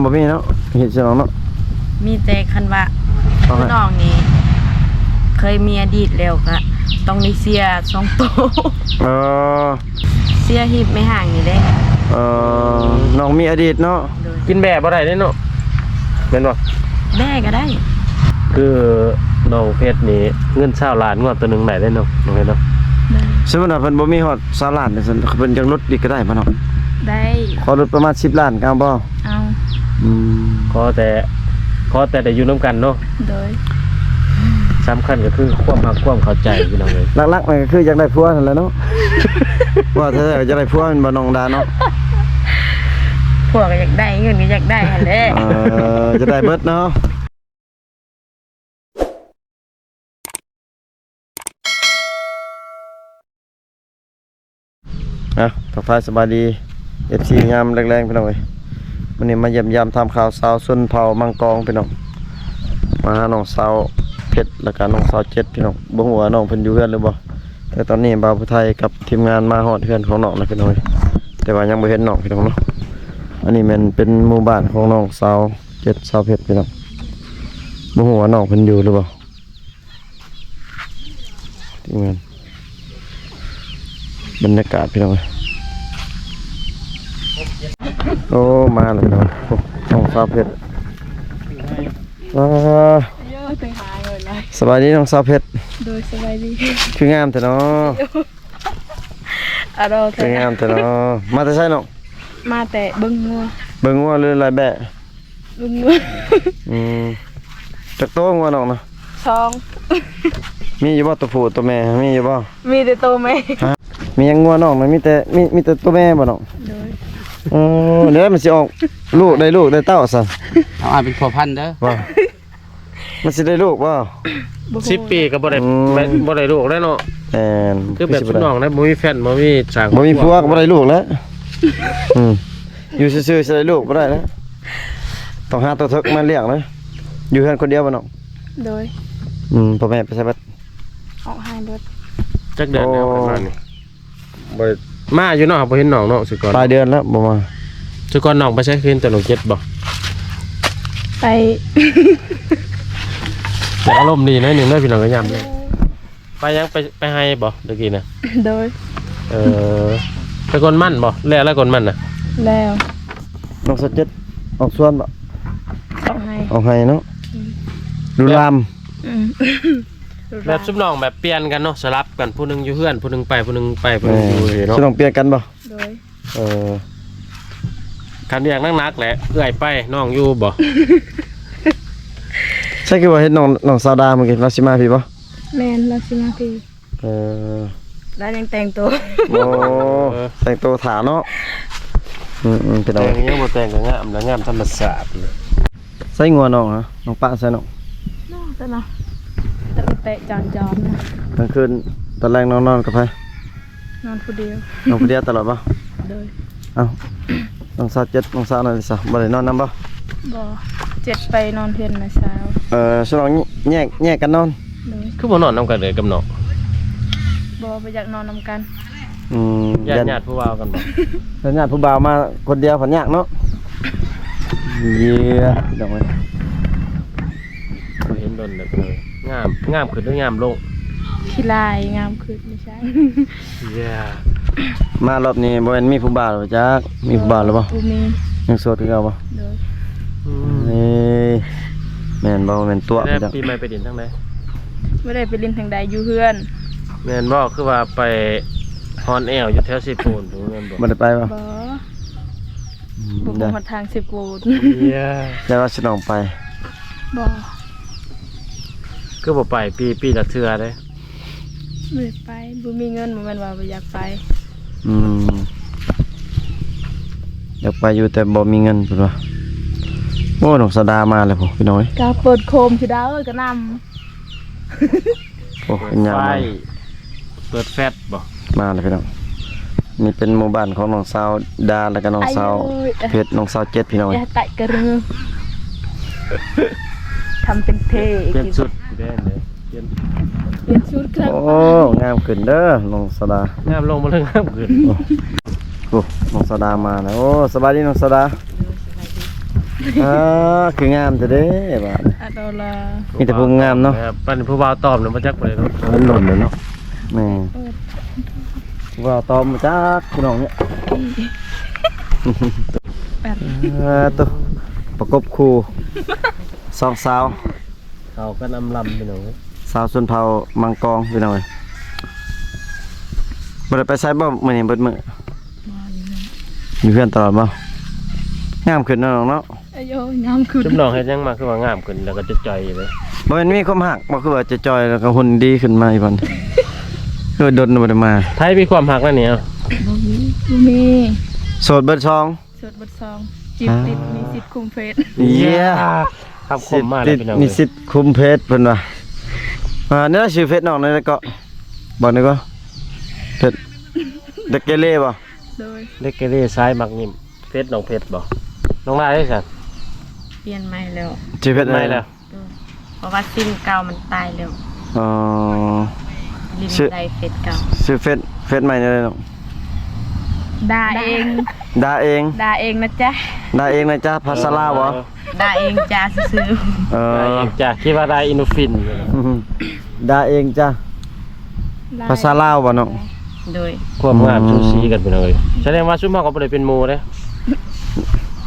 บ่มีเนาะเห็ดฉลองเนาะมีแต่คันว่าพี่น้องนี่เคยมีอดีตแล้วก็ต้องได้เสีย2โตเสียหิบไม่ห่างนี่เด้น้องมีอดีตเนาะกินแบบบ่ได้เด้เนาะแม่นบ่แม่ก็ได้คือน้องเพชรนี่เงิน20ล้านงวดตัวนึงได้เด้เนาะน้องเพชรเนาะสมมุติว่าเพิ่นบ่มีฮอด20ล้านนี่ซั่นเพิ่นจังลดอีกก็ได้บ่เนาะได้ขอลดประมาณ10ล้านก็เอาบ่เอาขอแต่ได้อยู่นํกันเนาะโดยสำคัญก็คือความรักความเข้าใจพี่น้องเอ้ยหลักๆมันก็คืออยากได้ผัวนั่นแหละเนาะว่าถ้าอยากได้ผัวมันบ่น้องดาเนาะพวกก็อยากได้เงินก็อยากได้หั่นแหละจะได้เบิดเนาะทักทายสบายดี FC ยามแรงๆพี่น้องเอ้ยวันนี้มาเยี่ยมยามทำข่าวสาวชนเผ่ามังกรพี่น้องมาหาน้องสาวเพชรแล้วก็น้องสาวเจ็ดพี่น้องบ่ฮู้ว่าน้องเพิ่นอยู่เฮือนหรือบ่แต่ตอนนี้บ่าวผู้ไทยกับทีมงานมาฮอดเฮือนของน้องนะพี่น้องแต่ว่ายังบ่เห็นน้องพี่น้องเนาะอันนี้มันเป็นหมู่บ้านของน้องสาวเจ็ดสาวเพชรพี่น้องบ่ฮู้ว่าน้องเพิ่นอยู่หรือบ่ทีมงานบรรยากาศพี่น้องโอ้มาแล้วพี่น้องน้องสาวเพชรสบายดีน้องสาวเพชรโดยสบายดีคืองามแต่เนาะคืองามแต่เนาะมาแต่ใช่เนาะมาแต่เบิ่งงัวหรือลายแบะเบิ่งงัวจักโตงัวน้องนะ2มีอยู่บ่ตัวผู้ตัวแม่มีอยู่บ่มีแต่ตัวแม่มียังงัวน้องมีแต่ตัวแม่บ่น้องเดี๋ยวมันสิออกลูกได้เต้าซะเอาเป็นพ่อพันธุ์เด้อว่ามันสิได้ลูกบ่10 ปีก็บ่ได้ลูกแล้วเนาะคือแบบพี่น้องนะบ่มีแฟนบ่มีสร้างบ่มีผัวก็บ่ได้ลูกแล้วอยู่ซื่อๆสิได้ลูกบ่ได้แล้วต้องหาตัวทึกมาเลี้ยงเลยอยู่เฮือนคนเดียวบ่น้องโดยพ่อแม่ไปใส่บัดออกให้เบิดจักเดือนแล้วประมาณนี้บ่มาอยู่เนาะบ่เห็นน้องเนาะสิก่อนปลายเดือนแล้วบ่มาสิก่อนน้องไปใช้คืนแต่น้องเจ็ดบ่ไปอารมณ์ดีนะนึงได้พี่น้องก็ยามเลยไปยังไปให้บ่ตะกี้น่ะโดยไปก่อนมั่นบ่แล้วก่อนมั่นน่ะแล้วน้องสเจ็ดออกสวนบ่ออกให้เนาะดูลามแบบซุปน้องแบบเปลี่ยนกันเนาะสลับกันผู้นึงอยู่เฮือนผู้นึงไปผู้นึงอยู่เนาะซุปน้องเปลี่ยนกันบ่โดยคันอย่างนักแหละเอื้อยไปน้องอยู่บ่ใช่คือว่าเห็นน้องสาวดาเมื่อกี้ราชิมาพี่ป่ะแมนราชิมาพี่แล้วยังแต่งตัวโอ้แต่งตัวถาเนาะเป็นอะไรยังบ่แต่งก็งามแล้วงามธรรมชาติใส่งัวน้องฮะน้องป้าใส่น้องใส่เนาะเตะจอนนะกลางคืนตอนแรกนอนกับใครนอนผู้เดียวตลอดป่ะเลยเอ้าน้องสาวเจ็ดน้องสาวนั่นสิบ่ได้นอนนำป่ะบ่เจ็ดไปนอนเพียนนะสาวฉลองแยกกันนอนคือบ่นอนนำกันเลยกับน้องบ่ไปอยากนอนนำกันญาติผู้บ่าวกันบ่ญาติผู้บ่าวมาคนเดียวผันยากเนาะเยี่ยดอกไม้เห็นโดนแบบเลยงามขึ้นหรืองามลงขี้ลายงามขึ้นไม่ใช่มารอบนี้บ่แม่นมีผู้บ่าวหรือจักมีผู้บ่าวหรือบ่มียังโสดคือเก่าบ่นี่แม่นบ่แม่นตัวไปจังปีใหม่ไปดินทางใดบ่ได้ไปดินทางใดอยู่เฮือนแม่นบ่คือว่าไปฮอนแอลอยู่แถวสิปูนแม่นบ่บ่ได้ไปบ่บ่มาทางสิปูนแล้วว่าสิน้องไปบ่คือบ่ไปปีละเทื่อเด้บ่ได้ไปบ่มีเงินบ่แม่นว่าบ่อยากไปอยากไปอยู่แต่บ่มีเงินพุ่นว่าโอ้น้องสดามาแล้วพี่น้อยกาเปิดโคมสิดาวก็นำโอ้เป็นยามเปิดแฟตบ่มาเลยพี่น้องนี่เป็นหมู่บ้านของน้องสาวดาแล้วก็น้องสาวเพชรน้องสาวเจ็ดพี่น้อยอย่าไต่กระรือทำเป็นเท่เปลี่ยนชุดได้เลยเปลี่ยนชุดครับโอ้งามขึ้นเด้อน้องสดางามลงมาเลยงามขึ้นโอ้น้องสดามาแล้วโอ้สบายดีน้องสดา คืองามแต่เด้บาด อะดอลา มีแต่ผู้งามเนาะ ครับปั้นผู้บ่าวตอบเนาะบ่จักบ่ได้เนาะ มันหล่นเลยเนาะแม่ว่าตอมมาจากพี่น้องเนี่ยตัวประกบคู่สองสาว เขาก็นำลำไปหน่อย สาวส่วนเผามังกรพี่น้องบ่ได้ไปไสบ่มื้อนี้เบิดมื้ออยู่เพื่อนตลอดบ่งามขึ้นเนาะน้องเนาะ อายุงามขึ้น ชุบน้องเฮ็ดหยังมาคือว่างามขึ้นแล้วก็จะจ่อยเลย บ่แม่นมีความหักบ่คือว่าจะจอยแล้วก็หุ่นดีขึ้นมาอีกบัดคือดนบ่ได้มา ไทยมีความหักแล้วเนี่ย บ่มี โสดเบิดซอง สดบัดซองจีบติดมีสิทธิ์คุมเฟซ เย้ ครับคมมากเลยพี่น้อง มีสิทธิ์คุมเพชรเพิ่นว่าเนี่ยชื่อเพชรน้องนี่ก็บอกหน่อยก็เพชรเด็กเกเรบ่ โดย เล็กเกเรซ้ายมักยิ้มเพชรน้องเพชรบ่น้องลายได้ซั่น เปลี่ยนใหม่แล้ว ชื่อเพชร ไม่แล้ว เพราะว่าซิมเก่ามันตายแล้ว อ๋อ ลินไดเฟซเก่า ชื่อเพชรใหม่นี่เลยน้อง ด่าเอง ด่าเอง ด่าเองนะจ๊ะ ด่าเองนะจ๊ะภาษาลาวบ่ ด่าเองจ้าซื้อ ได้เองจ้ะคิดว่าได้อินูฟิน ด่าเองจ้ะภาษาลาวบ่น้อง โดย ความงามสูสีกันพี่น้องเอ้ยแสดงว่าซุมเฮาก็บ่ได้เป็นหมู่เด้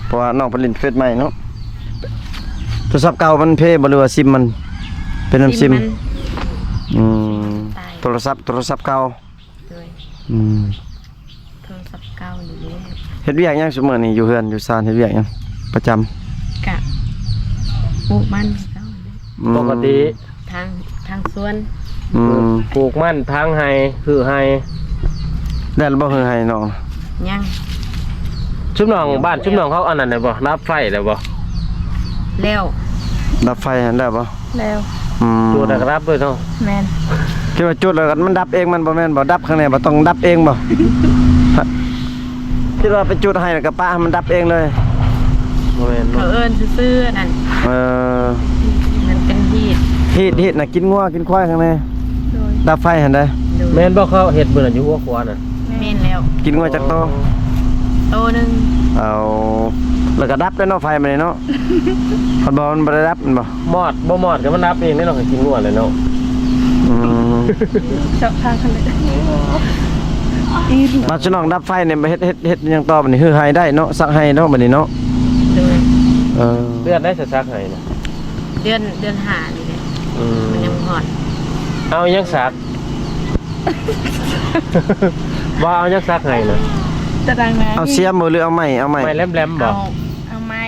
เพราะว่าน้องผลิตเพชรใหม่เนาะโทรศัพท์เก่ามันเพบ่หรือว่าซิมมันเป็นน้ำซิม มัน อืม ตาย โทรศัพท์เก่า โดย อืม โทรศัพท์เก่าอยู่แล้ว เฮ็ดเวียกหยังซุมื้อนี้อยู่เฮือนอยู่ซานเฮ็ดเวียกหยังประจำ กะปลูกมันเก่า ปกติ ทางสวน อืม ปลูกมันทางไห้คือไห้ ได้แล้วบ่เฮือให้น้อง ยัง ชุบน้องบ้านชุบน้องเขาอันนั้นได้บ่รับไฟได้บ่ แล้ว ดับไฟหันได้บ่ แล้ว อืม ตัวได้รับด้วยเนาะ แมน คิดว่าจุดแล้วกันมันดับเองมันบ่แม่นบ่ดับข้างในบ่ต้องดับเองบ่คิดว่าไปจุดให้แล้วก็ปะให้มันดับเองเลย บ่แม่น เขา เนาะ เอิ้นซื่อๆนั่น เออ มันเป็นฮีด ฮีดน่ะกินงัวกินควายข้างใน โดย ดับไฟหันได้ แม่นบ่เขาเฮ็ดมื้อนั้นอยู่หัวขวาน่ะ แมนแล้ว กินงัวจักโต โตหนึง เอาแล้วก็ดับแล้วเนาะไฟมันนี่เนาะคันบ่มันบ่ได้ดับมันบ่ มอดบ่มอดก็มันรับเองได้เนาะก็กินงัวเลยเนาะ อืม เจาะทางคันเลย มาสนองดับไฟเนี่ยมาเฮ็ดหยังต่อบัดนี้ฮือให้ได้เนาะสักให้เนาะบัดนี้เนาะ โดย เออ เลือดได้สักๆให้น่ะ เดือนหานี่แหละ อืม มันยังหอด เอายังสัก ว่าเอายังสักให้น่ะ จะดังนะ เอาเสียมบ่หรือเอาไม้เอาไม้ ไม่แหลมๆบ่ เอาไม้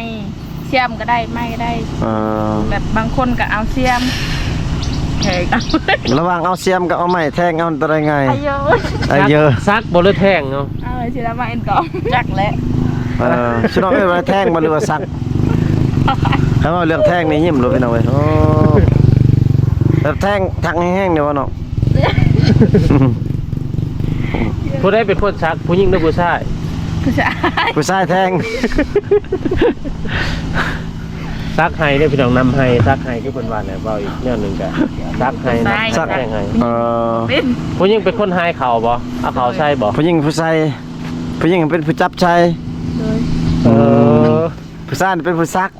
เสียมก็ได้ไม้ก็ได้ เออ แบบบางคนก็เอาเสียมแขกเอา ระหว่างเอาเสียมกับเอาไม้แทงเอาตัวใดง่าย อายุ ไอ้เยอะ ซักบ่หรือแทงเนาะ เอาเลยสิละมาเอ็นก่อนจักแล้ว สนองเอ้ยว่าแทงบ่หรือว่าสักถ้าว่าเรื่องแทงนี่ยิ้มเลยพี่น้องเว้ยโอ้แบบแทงทักแห้งๆเดี๋ยวว่าเนาะ ผู้ใดเป็นคนซักผู้หญิงหรือผู้ชาย ผู้ชาย ผู้ชายแทง ซักให้ได้พี่น้องนำให้ซักให้คือเพิ่นว่าแหละเว้าอีกแนวหนึงก็ซักให้นะซักให้ให้ เป็น ผู้หญิงเป็นคนหายเข่าบ่เอาเข่าใส่บ่ ผู้หญิงผู้ชายผู้หญิงเป็นผู้จับชาย เลย เออ ผู้ชายเป็นผู้ซัก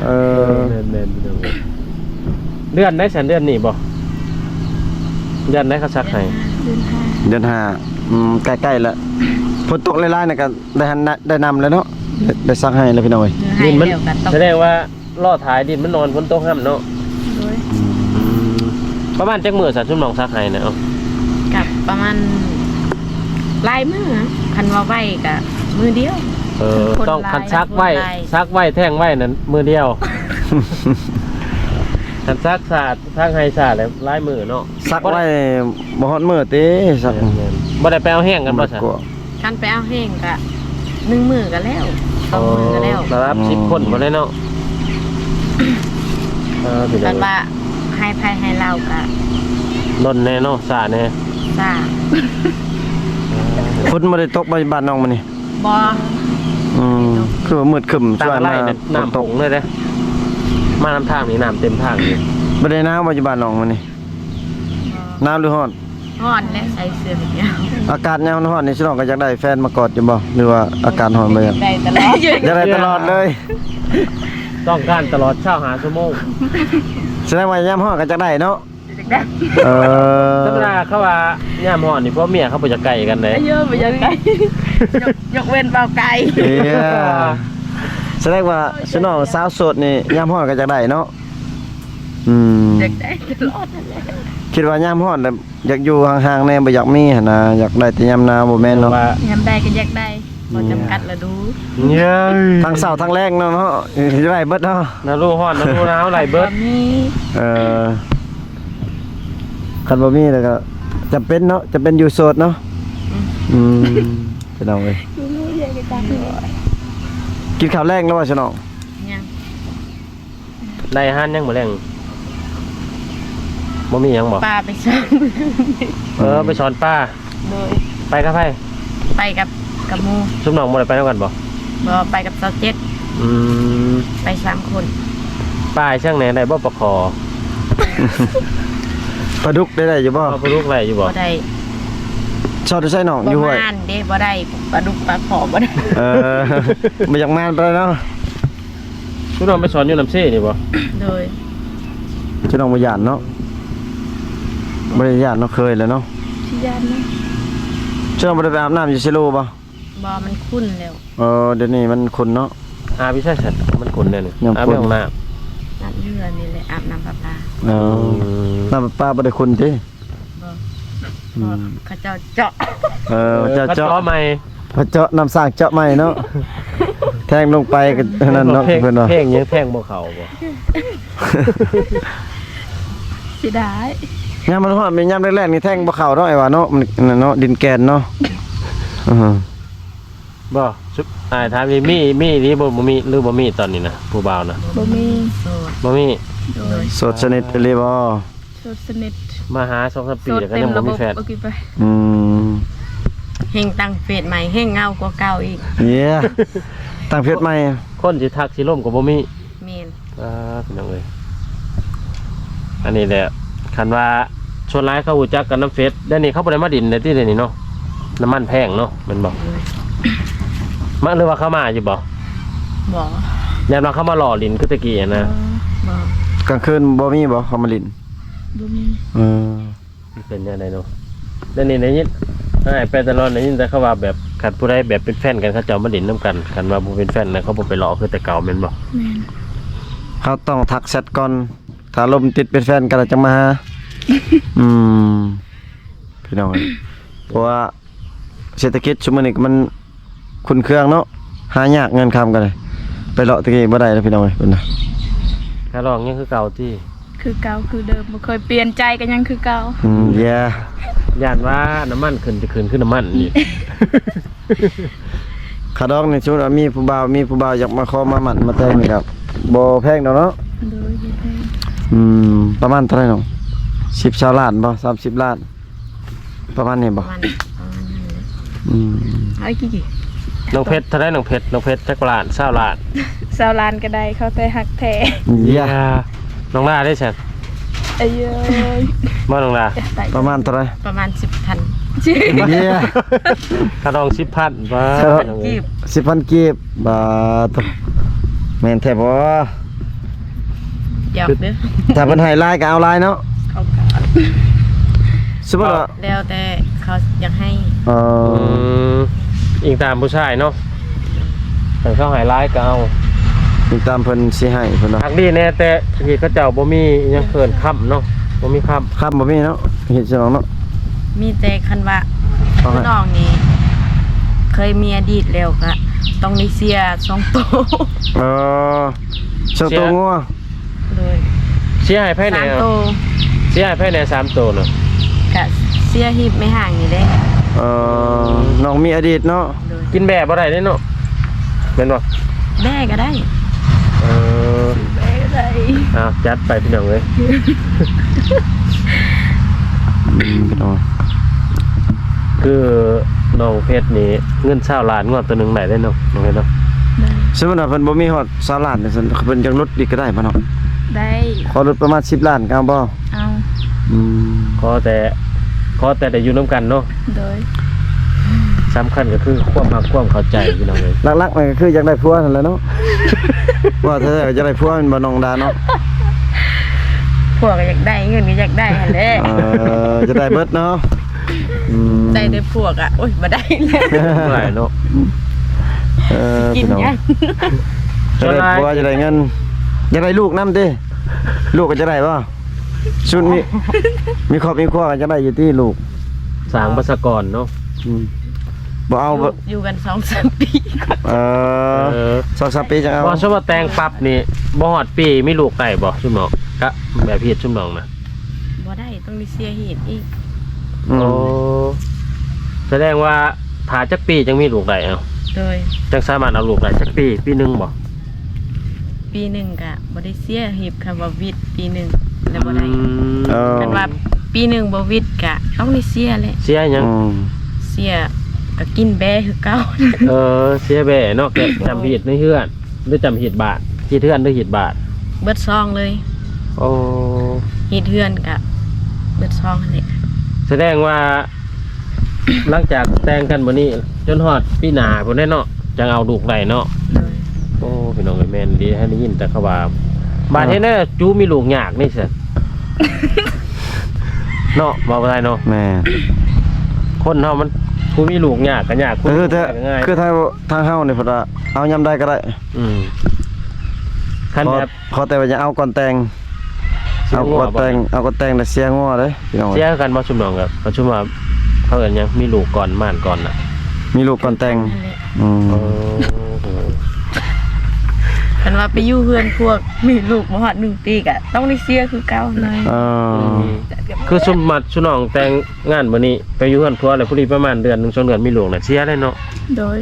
เออ แม่นๆพี่น้องเดือนได้สันเดือนนี้บ่เดือนได้เขาซักให้ เดือนห้า เดือน5ใกล้ๆแล้วฝนตกหลายๆน่ะก็ได้นำแล้วเนาะได้ซักให้แล้วพี่น้องเว้ย ให้ ดินมัน เดียวกันต้อง แสดงว่าล่อถ่ายดินมันนอนฝนตกห้ำเนาะ เลย ประมาณจักมื้อสันชุมน้องซักให้นะเอา กับประมาณลายมือคันว่าไว้กับมือเดียว คน ต้อง ลาย คันซักไว้ คนลาย ซักไว้แท่งไว้นั่นมือเดียว คันซักสาดซักให้สาดแล้วลายมือเนาะ ซักไว้บ่ฮอดมื้อติซัก บ่ได้ไปเอาแห้งกันบ่ซะ กลัว คันไปเอาแห้งกะ1 มือก็แล้ว2 มือก็แล้ว ระดับ10คนบ่ได้เนาะพี่น้ กั อน ง ว่าให้ไผให้เรากะ นนแน่เนาะสาดแน่ ซ่า ฝนบ่ได้ตกบ้านน้องมื้อนี้ บ่ คือว่ามืดครึ้ม ตาม ช่วย ไร่ มา เนี่ย ฝน น้ำ ต ผ ก งเลยเด้มาน้ำทางนี่น้ำเต็มทางนี่ บ่ได้หนาวบ่อยู่บ้านน้องมื้อนี้หนาวหรือร้อน บ ฮ้อนและใส่เสื้อแบบนี้ อากาศยามร้อนนี่สิน้องก็อยากได้แฟนมากอดอยู่บ่หรือว่าอากาศร้อนบ่อยาก ได้ตลอด อยากได้ตลอดเลย ต้องการตลอดเช้าหาชั่วโมง แสดงว่ายามร้อนก็จะได้เนาะ ได้ เออ ธรรมดาเขาว่าย่ามฮ้อนนี่เพราะเมียเขาบ่จะไกลกันเลย เยอะไปยังไงยกเว้นเบาไก่ เอ้ยแสดงว่าสิน้องสาวโสดนี่ยามร้อนก็จะได้เนาะอยากได้ตลอดนั่นแหละ คิดว่ายามร้อนน่ะอยากอยู่ห่างๆแน่บ่อยากมีหั่นน่ะอยากได้แต่ยามหนาวบ่แม่นเนาะ ว่า ยามใดก็อยากได้บ่จำกัดละดู เย้ย ทั้งเช้าทั้งแรงเนาะสิได้เบิดเนาะ นารูฮ้อนนารูหนาวไหลเบิด มี เออคันบ่มีแล้วก็จำเป็นเนาะจำเป็นอยู่โสดเนาะพี่น้องเอ้ยกินข้าวแรงแล้วว่าพี่น้อง ยัง ได้อาหารยังบ่แรงบ่มีหยังบ่ ป้าไปซ่อม ไปสอนป้า โดย ไปกับไผ ไปกับหมู่ ซุมน้องบ่ได้ไปนำกันบ่ บ่ไปกับเจ้าเจ็ด อืม ไป3คน ป้าช่างไหนได้บ่ประคอ ปลาดุกได้อยู่บ่ เอาไปลูกไหลอยู่บ่ บ่ได้ ชอบได้ใส่น้อง บ่ อยู่ห้วย ม่านเด้บ่ได้ปลาดุกปลาขอบ่ได้ เออบ่อยากมานไปเนาะ ซุมน้องไปสอนอยู่ลำเซ่นี่บ่ โดย พี่น้องบ่ย่านเนาะบ่ได้ย่านเนาะเคยแล้วเนาะ ที่ยานนะ พี่น้องบ่ได้ไปอาบน้ำอยู่ซิโลบ่ บ่มันคุ้นแล้ว เดี๋ยวนี้มันขุ่นเนาะ อาพี่ใช่สัตว์มันขุนแน่นี่ ยัง อา ขุ่ ไป น ห้องน้ น้ำเรือนี่แหละอาบน้ำประปา เออ ำ น้ำปลาบ่ได้ขุ่นติ บ่เขาเจ้าเจาะ เจ้า ก็ เจาะ จ้อใหม่ พอเจาะน้ำสร้างเจาะใหม่เนาะแทงลงไปก็เท่านั้นเนาะ เพลง เพิ่นว่า เพลงยังเพลงบ่เข้าบ่ สิได้ ยามมันฮอดมียามแรกๆนี่แทงบ่เข้าเนาะไอ้ว่าเนาะมันนั่นเนาะดินแกนเนาะอือ บ่ซุถามมีนี่บ่มีหรือบ่มีตอนนี้นะผู้บ่าวนะ บ่มี โสด บ่มี โดย สดสนิทเลยบ่ โสดสนิท มาหา2-3 ปี โสด แล้วก็ เต็ ยั ม งบ่ ระบ มี บ แฟน โอเคไป อืม เฮงตั้งเฟซใหม่เฮงเงากว่าเก่าอีก เย้ตั้งเพชรใหม่ คนสิทักสิล่มก็บ่มี เมน พี่น้องเอ้ยอันนี้แหละคันว่าชวนร้ายเขารู้จักกันน้ำเฟซได้นี่เขาบ่ได้มาดินในที่เดี๋ยวนี้เนาะน้ำมันแพงเนาะแมันบอกมาหรือว่าเขามาอยู่บ่ บ่ ยามเราเข้ามาหล่อลินคือตะกี้อะนะ บ่ กลางคืนบ่มีบ่เขามาลิน บ่มี เออ มันเป็นยังไงเนาะแล้วนี่ในยินไปตลอดในยินแต่เขาว่าแบบขัดผู้ใดแบบเป็นแฟนกันเขาจะเอามาลินน้ำกันคันว่าบ่เป็นแฟนนะเขาบ่ไปหล่อคือแต่เก่าแม่นบ่ แม่น เขาต้องทักแชทก่อนถ้าลมติดเป็นแฟนกันแล้วจะมาหาอืมพี่น้องเอ้ยเพราะว่าเศรษฐกิจชุมอนี้มันขุนเครื่องเนาะหายากเงินคำกันเลยไปเลาะตะกี้บ่ได้แล้วพี่น้องเอ้ยเพิ่นน่ะ ถ้าลองยังคือเก่าที่ คือเก่าคือเดิมบ่เคยเปลี่ยนใจกันยังคือเก่า เย้ ย่านว่าน้ำมันขึ้นจะขึ้นน้ำมันนี่ ขาดอกนี่ชุดว่ามีผู้บ่าวอยากมาขอมาหมั่นมาแต่งนี่ครับบ่แพงดอกเนาะ โดยบ่แพง ประมาณเท่าไหร่น้อง10 20ล้านบ่30ล้าน ประมาณนี้บ่ ประมาณนั้นเลย เอาอีกกี่ น้องเพชรถ้าได้น้องเพชรจักรล้าน20ล้าน 20ล้านก็ได้เขาแต่หักแท้ เย้ น้องลาได้ใช่ เอ้ยเอ้ย บ่น้องลา ตาย ประมาณเท่าไหร่ ประมาณ10,000 เย้ ถ้าลอง10,000ว่า กีบ 10,000กีบบาทแม่นแท้บ่ หยอกเด้อ ถ้าเพิ่นให้ลายก็เอาลายเนาะ เขาก็ สมมุติว่า แล้วแต่เขาอยากให้ เอ่อ อิงตามผู้ชายเนาะแต่เขาหายร้ายก็เอา ติดตามเพิ่นสิให้เพิ่นว่า ทักดีแน่แต่ที่เขาเจ้าบ่มีอิหยังเกินค่ำเนาะบ่มีค่ำ ครับบ่มีเนาะเฮ็ดจังเนาะ มีแต่คันว่า เอาให้ น้องนี่เคยมีอดีตแล้วก็ต้องได้เสีย2โตว เออเจ้าตัวงัว เลย เสียหายภายใน 3โตว เสียหายภายใน3ตัวเนาะ ก็เสียหีบไม่ห่างนี่เด้ เอ่อน้องมีอดีตเนาะ เลย กินแบบบ่ได้เด้เนาะแม่นบ่ แด้ก็ได้ เออ ได้ อ้าวจัดไปพี่น้องเอ้ย พี่น้อง คือน้องเพชรนี่เงิน20ล้านงวดตัวหนึงได้เนาะน้องเพชรเนาะ ได้ สมมุติว่าเพิ่นบ่มีฮอด20ล้านนี่ซั่นเพิ่นจังลดอีกก็ได้บ่เนาะ ได้ ขอลดประมาณ10ล้านก็เอาบ่ เอา อืม ก็แต่ ขอแต่ได้อยู่นํกันเนาะ โดย สำคัญก็คือความรักความเข้าใจพี่น้องเอ้ย หลักๆมันก็คืออยากได้ผัวนั่นแหละเนาะ ว่าแท้ๆก็จะได้ผัวเป็นบ่น้องดาเนาะ พวกก็อยากได้เงินก็อยากได้หั่นแหละ จะได้เบิดเนาะม ได้แต่พวกอ่ะโอ๊ยบ่ได้แล้ว เท่าไหร่เนาะ กิน พี่อง ยัง จะได้ผัวจะได้เงินจะได้ลูกนำติลูกก็จะได้บ่ชุดมีครอบมีครัวก็จะได้อยู่ที่ลูก สร้างประชากรเนาะ บ่เอาบ่ อยู่กัน 2-3 ปี เออ2-3ปีจังเอา พอสมมุติแต่งปั๊บนี่บ่ฮอดปีมีลูกได้บ่ซุมน้องกะแบบเฮ็ดซุมน้องนะ บ่ได้ต้องมีเสียเหตุอีก อืม โอ้แสดงว่าถ้าจักปีจังมีลูกได้เอ้า โดย จังสามารถเอาลูกได้จักปีหนึงบ่ ปีหนึ่งก็บ่ได้เสียเหตุคำว่าวิทย์ปีหนึ่งแล้วบ่ได้ เออ กันว่าปีหนึ่งบ่วิทย์ก็ต้องได้เสียแหละ เสียหยัง อืม เสียก็กินแบคือเก่า เสียแบ่เนาะแกจำผิดในเฮือนหรือจำผิดบาทผิดเฮือนหรือผิดบาท เบิดซองเลย โอ้ เฮ็ดเฮือนก็เบิดซองนั่นแหละ แสดงว่า หลังจากแต่งกันมื้อนี้จนฮอดปีหน้าพุ่นแน่เนาะจังเอาลูกได้เนาะ โดย โอ้พี่น้องเอ้ยแม่นดีให้ได้ยินแต่เขาว่าบาดเฮ็ดแน่จูมีลูกยากนี่สิ เนาะบ่ได้เนาะ แม่ คนเฮามันกูมีลูกยากก็ยาก คือถ้า ง่าย คือทางเฮานี่พุ่นว่าเอายามใดก็ได้ คันแบบ ขอแต่ว่าอย่าเอาก่อนแต่ง เอาก่อนแต่งแล้วเสียงัวเด้พี่น้อง เสียกันบ่ชุมน้องครับเขาชุมว่าเขาเอิ้นหยังมีลูกก่อนม่านก่อนน่ะ มีลูกก่อนแต่ง นั่นแหละ อืม โอ้โห คันว่าไปอยู่เฮือนพวกมีลูกบ่ฮอด1 ปีก็ต้องได้เสียคือเก่าหน่อย คือสมมัติชุน้องแต่งงานมื้อนี้ไปอยู่เฮือนผัวแล้วพอดีประมาณเดือนหนึง2เดือนมีลูกน่ะเสียเลยเนาะ โดย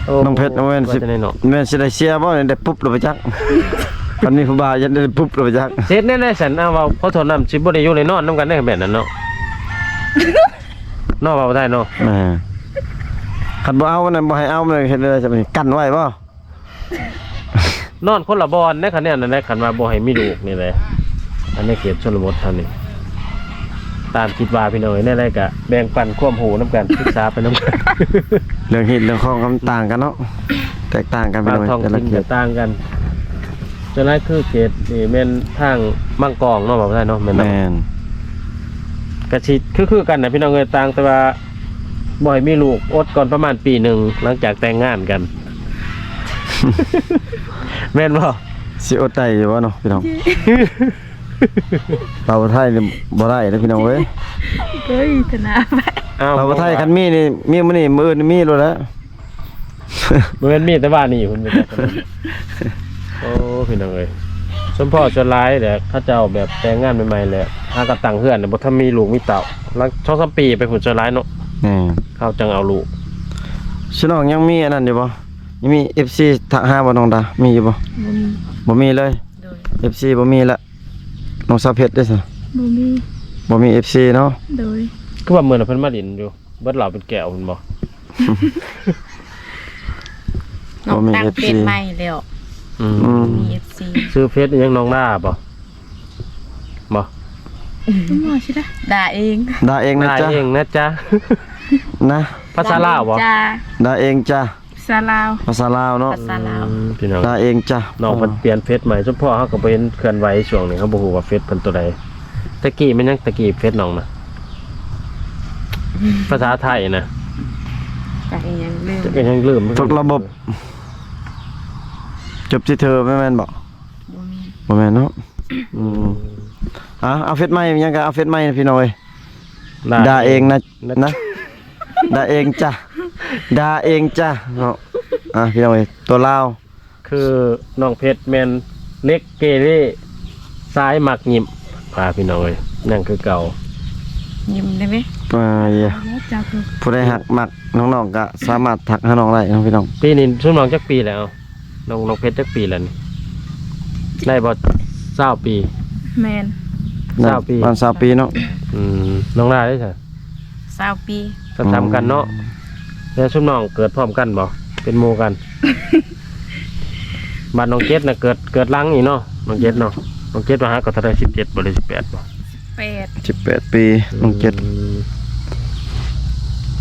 โอ้ น้องเพชรน้องแม่นสิ ว่าจะได้เนาะ แม่นสิได้เสียบ่ได้ปุ๊บแล้วไปจักคันนี้ผู้บ่าวยันได้ปุ๊บแล้วไปจัก เสร็จแน่ๆฉันเอาว่าขอโทษนำสิบ่ได้อยู่ในนอนนํกันได้แบบนั้นเนาะ เนาะว่าบ่ได้เนาะ แหม่คันบ่เอานั่นบ่ให้เอามันเฮ็ดเลยจะเป็นกั้นไว้บ่ นอนคนละบอนในคันนี้นั่นแหละคันว่าบ่ให้มีลูกนี่แหละอันนี้เขตชนบทเท่านี้ตามคิดว่าพี่น้อยแน่ๆก็แบ่งปันความรู้นํกันศึกษาไปนํกัน เรื่องฮิตเรื่องของมันต่างกันเนาะแตกต่างกันไป บาง หน่อย ท้อง แต่ละ ถิ่น เข ก็ ต ต่างกันจะนั้นคือเขตนี่แม่นทางมังกองเนาะบ่ได้เนาะแม่น แม่ เนาะ น ก็สิคือกันน่ะพี่น้องเอ้ยต่างแต่ว่าบ่ให้มีลูกอดก่อนประมาณปีหนึงหลังจากแต่งงานกัน แม่นบ่ สิอดได้อยู่บ่เนาะพี่น้องเราไทยนี่บ่ได้เด้อพี่น้องเว้ย เฮ้ยธนาไป อ้าว เราไทยคันมีนี่มีมื้อนี้มื้ออื่นมีโลดแล้ว บ่แม่นมีแต่ว่านี่คุณไปจักกันโอ้พี่น้องเอ้ยสมพ่อจนหลายแหละเขาเจ้าแบบแต่งงานใหม่ๆแหละหากระตังเฮือนน่ะบ่ทันมีลูกมีเต้าหลัง 2-3 ปีไปผุนจนหลายเนาะ แม่น เขาจังเอาลูก ชิน้องยังมีอันนั้นอยู่บ่ยังมี FC ทักหาบ่น้องดามีอยู่บ่ บ่มี บ่มีเลย โดย FC บ่มีละน้องสาวเพชรเด้อซะ บ่มี บ่มี FC เนาะ โดย คือว่ามื้อน่ะเพิ่นมาดินอยู่เบิดเหล้าเป็นแก้วเพิ่นบ่ น้องตั้งเป็นใหม่แล้ว อืม อืม มี FC ชื่อเพชรยังน้องหน้าบ่ บ่ใช่ได้ ด่าเอง ดาเองนะ ได้ จ๊ะ เองนะจ๊ะ นะ ภาษาลาวบ่ จ้า ดาเองจ้ะ ซาลาว ภาษาลาวเนาะ ภาษาลาว พี่น้อง ดาเองจ้ะ น้องเพิ่นเปลี่ยนเฟซใหม่เฉพาะเฮาก็บ่เห็นเคลื่อนไหวช่วงนี้เขาบ่ฮู้ว่าเฟซเพิ่นตัวใดตะกี้มันยังตะกี้เฟซน้องน่ะภาษาไทยนะ จากอีหยังลืม จะก็ยังลืม ฝึกระบบจบที่เธอแม่นบ่ บ่มี บ่แม่นเนาะเอาเฟซใหม่ยังก็เอาเฟซใหม่นะพี่น้องเอ้ยดาเองนะนะดาเองจ้ะดาเองจ้ะเนาะพี่น้องเอ้ยตัวลาว คือน้องเพชรแม่นเล็กเกเรซ้ายมักหยิบพาพี่น้องเอ้ยนั่นคือเก่า ยิ้มได้ไหม อย่า แล้วจ้าคือ ผู้ใดหักมักน้องๆก็สามารถทักหาน้องได้เนาะพี่น้อง ปีนี้ชุมน้องจักปีแล้วน้องเพชรจักปีแล้วนี่ได้บ่20ปี แมน 20ปี ประมาณ20ปีเนาะ น้องหน้าได้ซะ 20 ปี ซ้ำๆกันเนาะแล้วชุมน้องเกิดพร้อมกันบ่เป็นหมู่กัน บ้านน้องเจ็ดน่ะเกิดหลังอีกเนาะน้องเจ็ดเนาะน้องเจ็ดว่าหาก็เท่าใด17บ่หรือ18บ่ 18 ปีน้องเจ็ด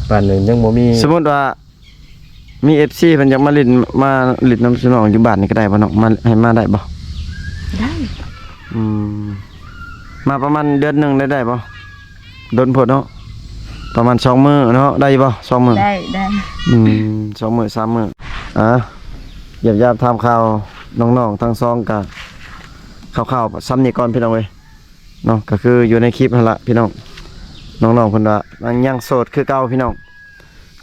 ป่านนี้ยังบ่มี สมมุติว่ามี FC เพิ่นอยากมาเล่นน้ำสนองอยู่บ้านนี่ก็ได้บ่น้องมาให้มาได้บ่ ได้ อืมมาประมาณเดือนหนึงได้บ่โดนโพดเนาะประมาณ2มื้อเนาะได้บ่2มื้อ ได้ 2 มื้อ3มื้อเยี่ยมยามถามข่าวน้องๆทั้งสองก็คร่าวๆซ้ำนี่ก่อนพี่น้องเว้ยเนาะก็คืออยู่ในคลิปนั่นล่ะพี่น้องน้องๆเพิ่นว่ายังโสดคือเก่าพี่น้อง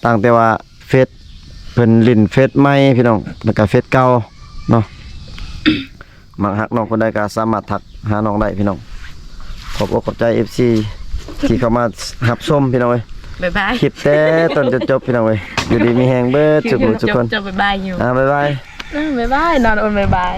ต่างแต่ว่าเฟซเพิ่นลิ้นเฟซใหม่พี่น้องแล้วก็เฟซเก่าเนาะ มักฮักน้องคนใดก็สามารถทักหาน้องได้พี่น้องขอบอกขอบใจ FC ที่เข้ามารับชมพี่น้องเว้ย บ๊ายบาย คลิปแต่ต้นจนจบพี่น้องเว้ยอยู่ดีมีแฮงเบิดทุกคน จบบ๊ายบายอยู่ บ๊ายบาย บ๊ายบายนอนโอนบ๊ายบาย